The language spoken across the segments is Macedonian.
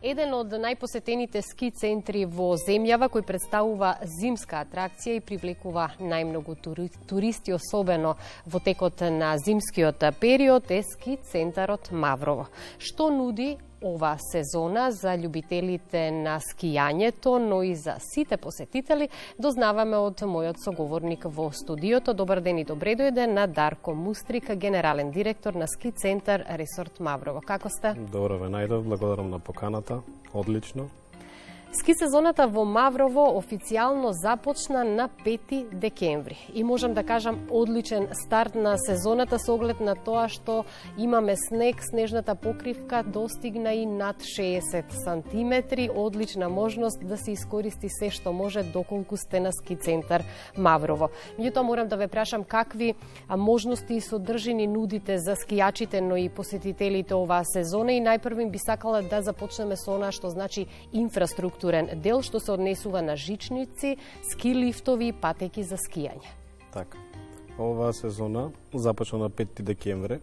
еден од најпосетените ски центри во земјава, кој представува зимска атракција и привлекува најмногу туристи, особено во текот на зимскиот период, е ски центарот Маврово. Што нуди ова сезона за љубителите на скијањето, но и за сите посетители, дознаваме од мојот соговорник во студиото. Добар ден и добре дојде на Дарко Мустрик, генерален директор на ски центар Ресорт Маврово. Како сте? Добро ве најдов, благодарам на поканата. Одлично. Ски сезоната во Маврово официјално започна на 5 декември и можам да кажам одличен старт на сезоната со оглед на тоа што имаме снег, снежната покривка достигна и над 60 сантиметри, одлична можност да се искористи се што може доколку сте на ски центар Маврово. Меѓутоа морам да ве прашам какви можности и содржини нудите за скијачите, но и посетителите оваа сезона, и најпрвим би сакала да започнеме со она што значи инфраструктура дел што се однесува на жичници, ски лифтови и патеки за скијање. Така. Оваа сезона започна на 5 декември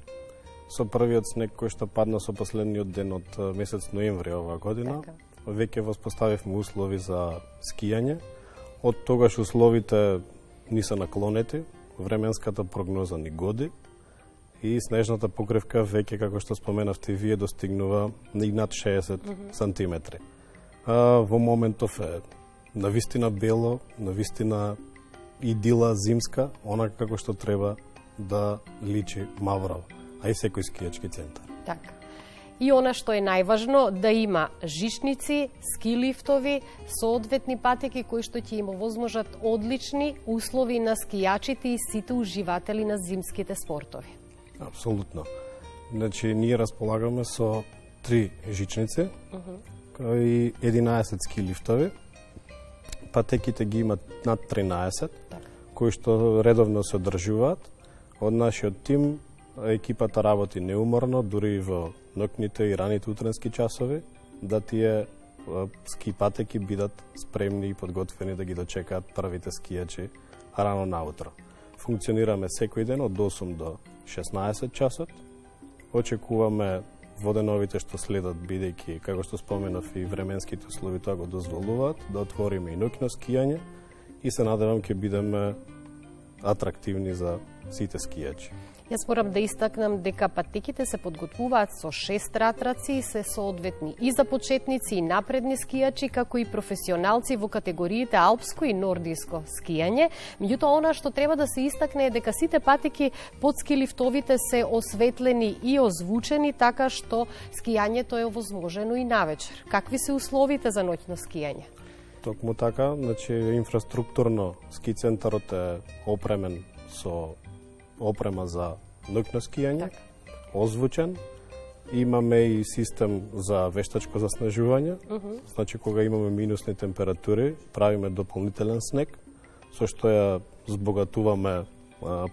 со првиот снег кој што падна со последниот ден од месец ноември оваа година. Така. Веќе воспоставивме услови за скијање. Од тогаш условите ни се наклонети, временската прогноза ни годи и снежната покривка веќе, како што споменавте и вие, достигнува и над 60 сантиметри. Во моментов е навистина бело, навистина идила зимска, онака како што треба да личи Маврово, а и секој скијачки центар. Така. И она што е најважно, да има жичници, ски лифтови, соодветни патеки кои што ќе им овозможат одлични услови на скијачите и сите уживатели на зимските спортови. Апсолутно. Значи, ние располагаме со 3 жичници, и 11 ски лифтови. Патеките ги имат над 13, кои што редовно се одржуваат. Од нашиот тим екипата работи неуморно, дури и во ноќните и раните утренски часови, да тие ски патеки бидат спремни и подготвени да ги дочекаат првите скијачи рано наутро. Функционираме секој ден од 8 до 16 часот. Очекуваме во деновите што следат, бидејќи, како што споменав, и временските услови тоа го дозволуваат, да отвориме и ноќно скијање и се надевам ќе бидеме атрактивни за сите скијачи. Јас морам да истакнам дека патеките се подготвуваат со 6 ратраци и се соодветни и за почетници и напредни скијачи, како и професионалци во категориите алпско и нордиско скијање. Меѓутоа, она што треба да се истакне е дека сите патеки под ски лифтовите се осветлени и озвучени, така што скијањето е овозможено и навечер. Какви се условите за ноќно скијање? Токму така, значи инфраструктурно ски центарот е опремен со опрема за ноќно скијање, озвучен. Имаме и систем за вештачко заснежување. Значи, кога имаме минусни температури, правиме дополнителен снег, со што ја збогатуваме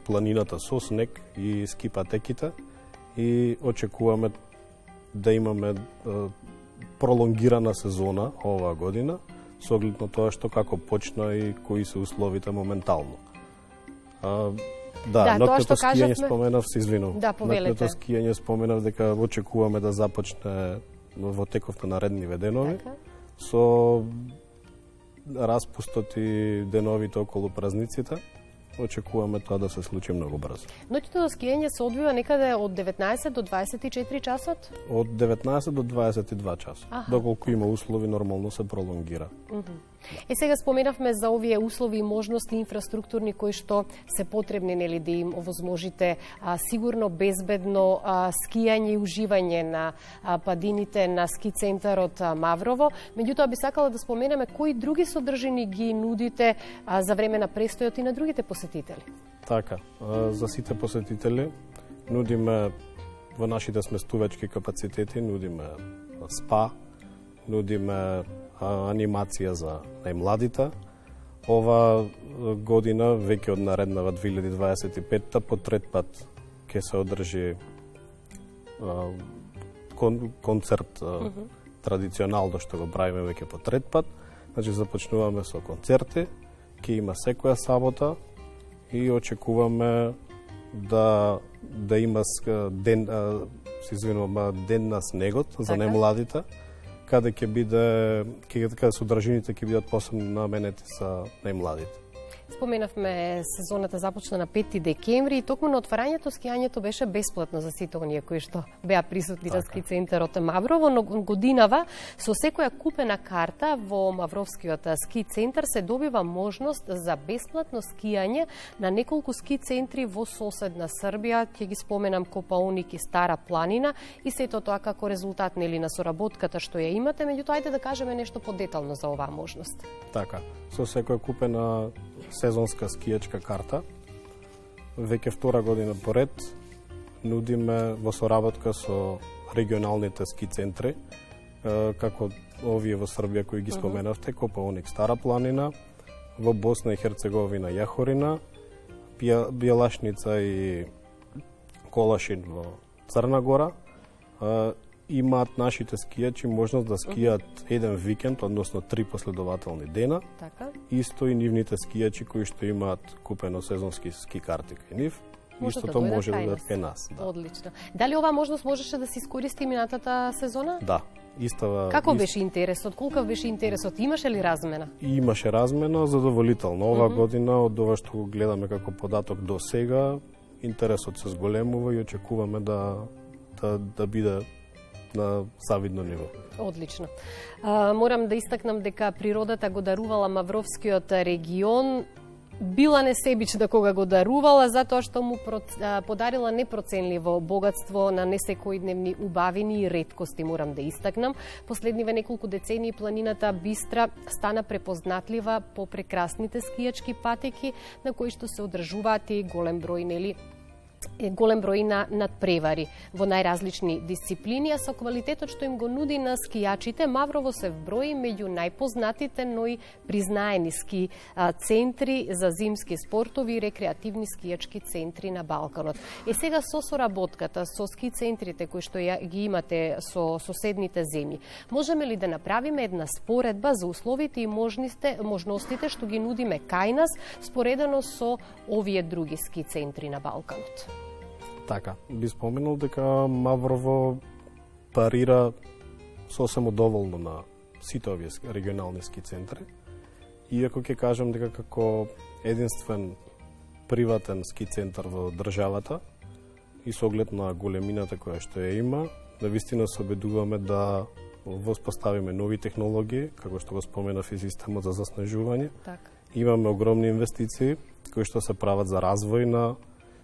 планината со снег и ски патеките и очекуваме да имаме пролонгирана сезона оваа година, со оглед на тоа што како почна и кои се условите моментално. Да, ноќното скијање споменав, се извинувам. Да, повелете. Ноќното скијање споменав дека очекуваме да започне во теков на наредниве денови, со распустот и деновите околу празниците. Очекуваме тоа да се случи многу брзо. Ноќното скијање се одвива некаде од 19 до 24 часот? Од 19 до 22 часот. Доколку има услови, нормално се пролонгира. Сега споменавме за овие услови и можности инфраструктурни кои што се потребни, нели, да им овозможите сигурно, безбедно скијање и уживање на падините на ски центарот Маврово. Меѓутоа би сакала да споменеме кои други содржини ги нудите за време на престојот и на другите посетители. Така, за сите посетители нудиме во нашите сместувачки капацитети, нудиме спа, нудиме анимација за најмладите. Ова година, веќе од нареднава 2025-та, по трет пат ќе се одржи концерт традиционално што го правиме веќе по трет пат. Значи започнуваме со концерти, ќе има секоја сабота и очекуваме да има ден, ден на снегот за најмладите, каде ќе биде, каде содржините ќе бидат посебно наменети за најмладите. Споменавме сезоната започна на 5 декември и токму на отварањето скијањето беше бесплатно за сите оние кои што беа присутни на ски центарот Маврово, но годинава со секоја купена карта во Мавровскиот ски центар се добива можност за бесплатно скијање на неколку ски центри во соседна Србија, ќе ги споменам Копаоник и Стара планина, и сето тоа како резултат нели на соработката што ја имате, меѓутоа ајде да кажеме нешто подетално за оваа можност. Така, со секоја купена сезонска скијачка карта, веќе втора година поред нудиме во соработка со регионалните ски центри, како овие во Србија кои ги споменавте, Копаоник, Стара планина, во Босна и Херцеговина, Јахорина, Бјелашница и Колашин во Црна Гора, имаат нашите скијачи можност да скијат еден викенд, односно 3 последователни дена. Така. Исто и нивните скијачи кои што имаат купено сезонски ски карти кај нив. Истото да може да бидат кај нас. Да. Одлично. Дали оваа можност можеше да се искористи минатата сезона? Да. Како беше интересот? Колкав беше интересот? Имаше ли размена? Имаше размена, задоволително. Оваа година, од ова што го гледаме како податок до сега, интересот се зголемува и очекуваме да биде на завидно ниво. Одлично. Морам да истакнам дека природата го дарувала Мавровскиот регион, била несебична кога го дарувала, затоа што му подарила непроценливо богатство на несекојдневни убавини и реткости, морам да истакнам. Последниве неколку децении планината Бистра стана препознатлива по прекрасните скијачки патеки на кои што се одржуваат и голем број на надпревари во најразлични дисциплини, а со квалитетот што им го нуди на скијачите, Маврово се вброи меѓу најпознатите, но и признаени ски центри за зимски спортови и рекреативни скијачки центри на Балканот. И сега со соработката со ски центрите кои што ги имате со соседните земји, можеме ли да направиме една споредба за условите и можностите што ги нудиме кај нас, споредено со овие други ски центри на Балканот? Така, би споменал дека Маврово парира сосема доволно на сите овие регионални ски центри. Иако ќе кажам дека како единствен приватен ски центар во државата и со оглед на големината која што ја има, навистина се обидуваме да воспоставиме нови технологии, како што го споменав и системот за заснежување. Так. Имаме огромни инвестиции кои што се прават за развој на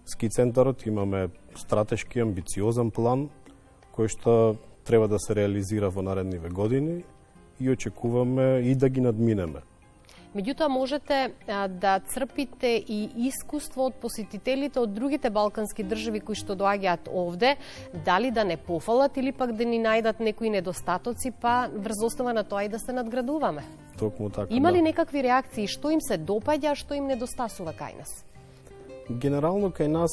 ски центарот, имаме стратешки амбициозен план кој што треба да се реализира во наредниве години и очекуваме и да ги надминеме. Меѓутоа можете да црпите и искуство од посетителите од другите балкански држави кои што доаѓаат овде, дали да не пофалат или пак да ни најдат некои недостатоци, па врз основа на тоа и да се надградуваме. Токму така. Има ли некакви реакции, што им се допаѓа, што им недостасува кај нас? Генерално кај нас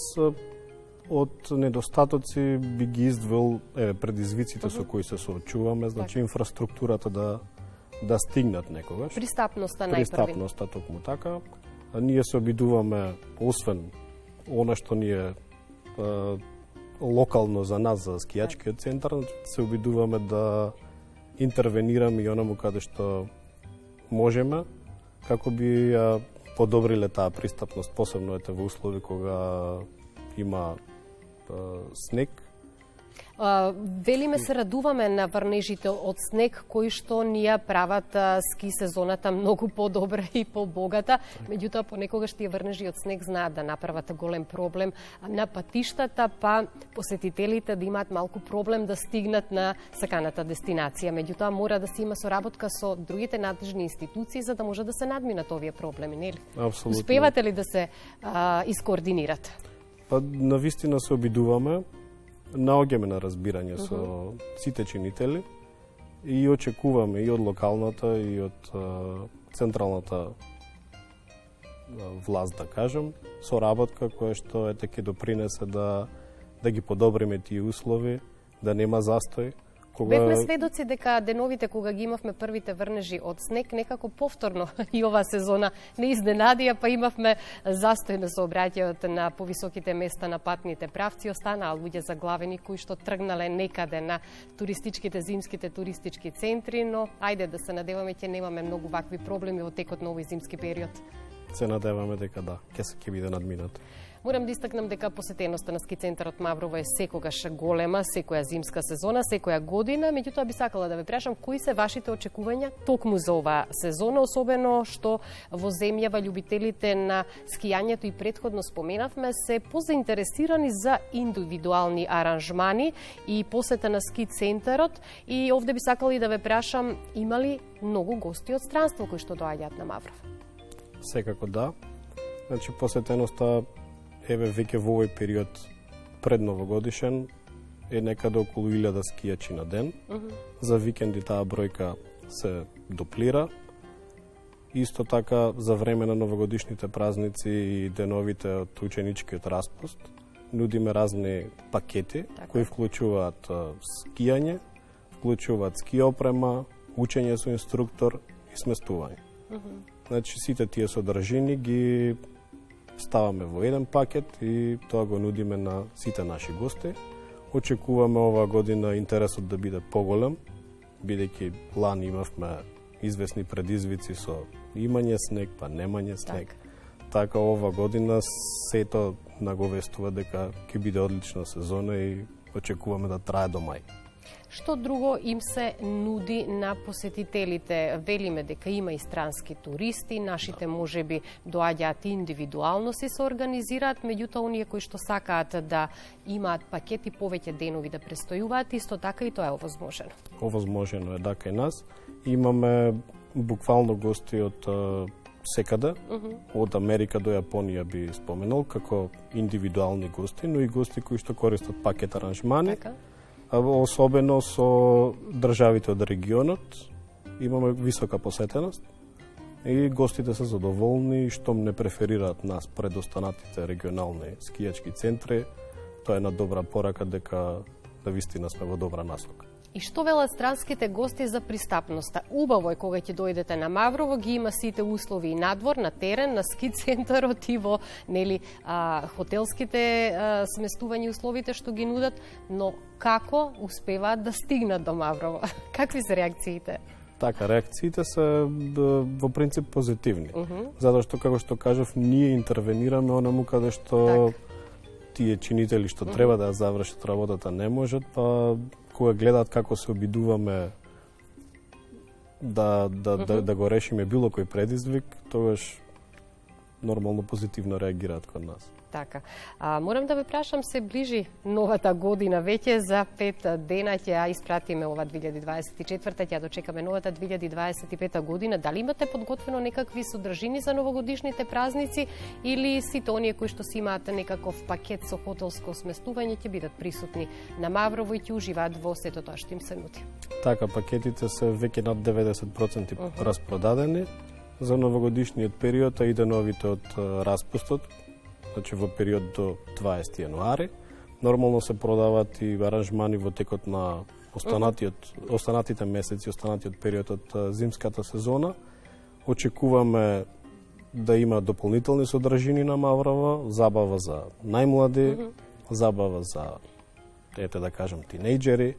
од недостатоци би ги издвел предизвиците со кои се соочуваме, значи инфраструктурата да стигнат некогаш. Пристапноста најпрви. Пристапноста токму така. Ние се обидуваме, освен она што ни е локално за нас, за скијачкиот центар, се обидуваме да интервенираме и онаму каде што можеме, како би подобриле таа пристапност, посебно во услови кога има снег. Велиме се радуваме на врнежите од снег кои што ни ја прават ски сезоната многу подобра и побогата. Меѓутоа понекогаш тие врнежи од снег знаат да направат голем проблем на патиштата, па посетителите да имаат малку проблем да стигнат на саканата дестинација. Меѓутоа мора да се има соработка со другите надлежни институции за да може да се надминат овие проблеми, нели? Апсолутно. Успевате ли да се искоординирате? Па навистина се обидуваме, наоѓаме на разбирање со сите чинители и очекуваме и од локалната и од централната власт, да кажем, соработка која што ќе допринесе да ги подобриме тие услови, да нема застој, Бевме сведоци дека деновите кога ги имавме првите врнежи од снег, некако повторно и ова сезона не изненадија, па имавме застој на сообраќајот на повисоките места на патните правци, останаа луѓе заглавени кои што тргнале некаде на зимските туристички центри, но ајде да се надеваме ќе немаме многу вакви проблеми во текот на овој зимски период. Се надеваме дека да, ќе биде надминат. Морам да истакнам дека посетеноста на ски центарот Маврово е секогаш голема, секоја зимска сезона, секоја година. Меѓутоа би сакала да ве прашам кои се вашите очекувања токму за оваа сезона, особено што во земјава љубителите на скијањето и претходно споменавме се позаинтересирани за индивидуални аранжмани и посета на ски центарот. И овде би сакала и да ве прашам има ли многу гости од странство кои што доаѓаат на Маврово? Секако да. Значи посетеноста еве веќе во овој период пред новогодишен е некаде околу 1000 скијачи на ден. За викенди таа бројка се дуплира. Исто така за време на новогодишните празници и деновите од ученичкиот распуст нудиме разни пакети кои вклучуваат скијање, вклучуваат ски опрема, учење со инструктор и сместување. Значи сите тие содржини ги ставаме во еден пакет и тоа го нудиме на сите наши гости. Очекуваме оваа година интересот да биде поголем, бидејќи лани имавме известни предизвици со имање снег, па немање снег. Така ова година сето наговестува дека ќе биде одлична сезона и очекуваме да трае до мај. Што друго им се нуди на посетителите? Велиме дека има и странски туристи, нашите можеби доаѓаат индивидуално се организираат, меѓутоа оние кои што сакаат да имаат пакети повеќе денови да престојуваат, исто така и тоа е овозможено. Овозможено е дека и нас. Имаме буквално гости од секаде, од Америка до Јапонија би споменал, како индивидуални гости, но и гости кои што користат пакет аранжмани. Така? Особено со државите од регионот имаме висока посетеност и гостите се задоволни штом не преферираат нас пред останатите регионални скијачки центри. Тоа е една добра порака дека навистина сме во добра насока. И што велат странските гости за пристапноста? Убаво е кога ќе дојдете на Маврово, ги има сите услови и надвор, на терен, на ски центарот и во хотелските сместувања и условите што ги нудат, но како успеваат да стигнат до Маврово? Какви се реакциите? Така, реакциите се во принцип позитивни. Затоа што, како што кажав, ние интервенираме онаму каде што тие чинители што треба да завршат работата не можат, па кога гледаат како се обидуваме да го решиме било кој предизвик, тогаш нормално позитивно реагираат кон нас. Така. Морам да ве прашам, се ближи новата година веќе, за 5 дена ќе испратиме ова 2024, ќе дочекаме новата 2025 година. Дали имате подготвено некакви содржини за новогодишните празници или сите оние кои што си имаат некаков пакет со хотелско сместување ќе бидат присутни на Маврово и ќе уживаат во сето тоа што им се нуди? Така, пакетите се веќе над 90% распродадени за новогодишниот период, а и деновите од распустот, значи во период до 20 јануари. Нормално се продаваат и аранжмани во текот на останатите месеци, останатиот период од зимската сезона. Очекуваме да има дополнителни содржини на Маврово, забава за најмлади, забава за, да кажам, тинејџери,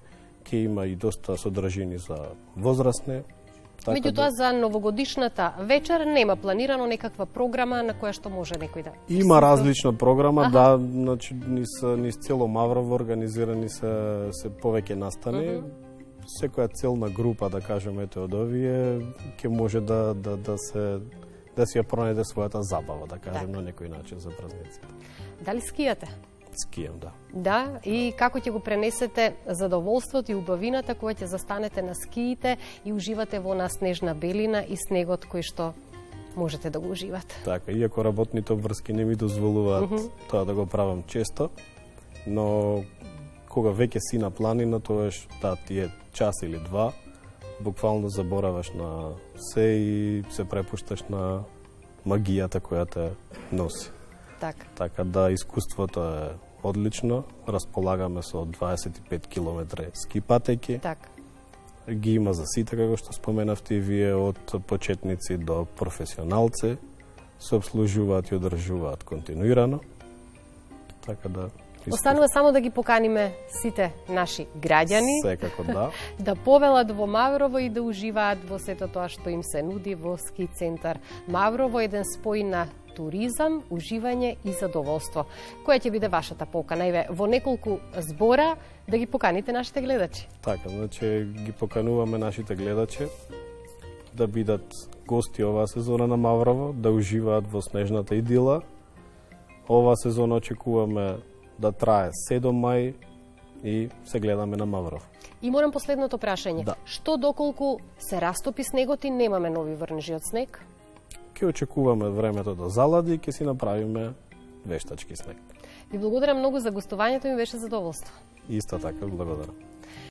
ќе има и доста содржини за возрастни. Меѓутоа, за новогодишната вечер нема планирано некаква програма на која што може некој да... Има различна програма, да, значи низ цело Маврово организирани се повеќе настани. Секоја целна група, да кажеме, од овие ќе може да си ја пронајде својата забава, да кажем, на некој начин за празниците. Дали скијате? Скијам, да. Да, и како ќе го пренесете задоволството и убавината кога ќе застанете на скиите и уживате во она снежна белина и снегот кој што можете да го уживате. Така, иако работните обврски не ми дозволуваат тоа да го правам често, но кога веќе си на планина, тоаш тие час или два, буквално забораваш на се и се препушташ на магијата која те носи. Така. Така да искуството е одлично. Располагаме со 25 км ски патеки. Така. Ги има за сите, како што споменавте и вие, од почетници до професионалци. Се обслужуваат и одржуваат континуирано. Така да... Останува само да ги поканиме сите наши граѓани. Секако да. Да повелат во Маврово и да уживаат во сето тоа што им се нуди во ски центар Маврово, еден спој на туризам, уживање и задоволство. Која ќе биде вашата покана? Еве, во неколку збора да ги поканите нашите гледачи. Така, значи ги покануваме нашите гледачи да бидат гости оваа сезона на Маврово, да уживаат во снежната идила. Оваа сезона очекуваме да трае 7 мај и се гледаме на Маврово. И морам последното прашање. Да. Што доколку се растопи снегот и немаме нови врнежи од снег? Ке очекуваме времето да залади и ќе си направиме вештачки снег. Ви благодарам многу за гостувањето, ми беше задоволство. Исто така, благодарам.